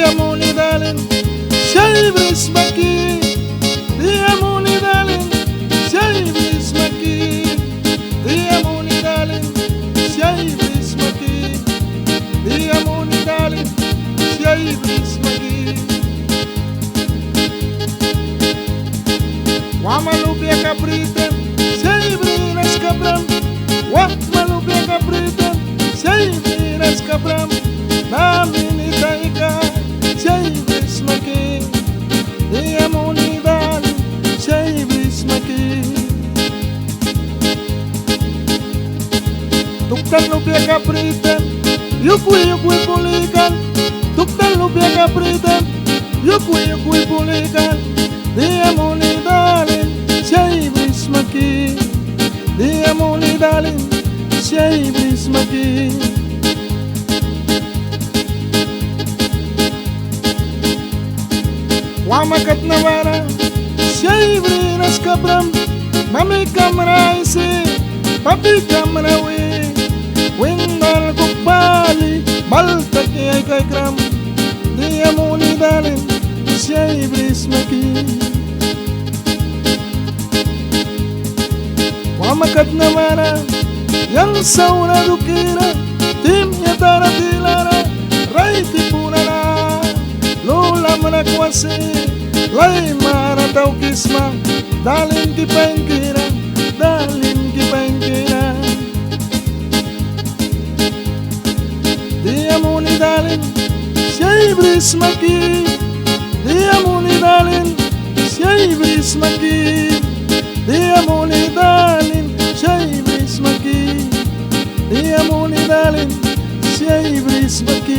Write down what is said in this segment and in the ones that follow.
Diamoni darling, Shaibris Maki. Diamoni darling, Shaibris Maki. Diamoni darling, Shaibris Maki. Diamoni darling, Shaibris Maki. Wamalupia cabrita, Shaibris Cabram. Wamalupia cabrita, Shaibris Cabram. Namini taika, Shaibris Maki. Diamoni darling, Shaibris Maki. Tuktan lupia cabrita, yukui pulikan. Tuktan lupia cabrita, yukui pulikan. Diamoni darling, Shaibris Maki. Diamoni darling, Shaibris Maki. Wamakat nawara, Shaibris Cabram. Mami kamera isi, papi kamera we. Windal kupali, baltak ay kay kram. Diamoni darling, Shaibris Maki. Wamakat nawara, yang saura dukira. Timnya tara tilara, raiti punara. Lola manakwasi, lay maratau kisma. Dalin ki pengkira, dalin ki pengkira. Diamoni darling, Shaibris Maki. Diamoni darling, Shaibris Maki. Diamoni darling, Shaibris Maki. Diamoni darling, Shaibris Maki.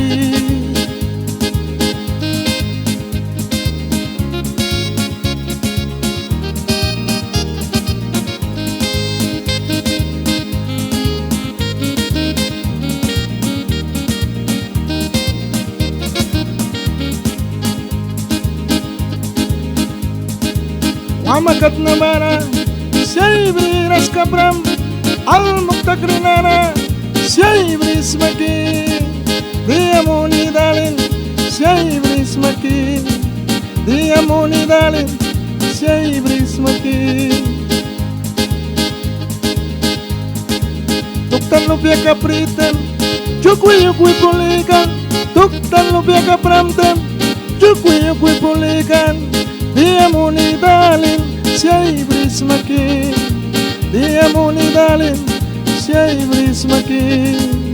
Wamakat nabara, Shaibris Cabram. Al-Muktakrinara, Shaibris Maki. Diamoni darling, Shaibris Maki. Diamoni darling, Shaibris Maki. Tuktan lupia capritem, yukui pulikan. Tuktan lupia capramtem, yukui pulikan. Diamoni darling, Shaibris Maki. Diamoni darling, Shaibris Maki.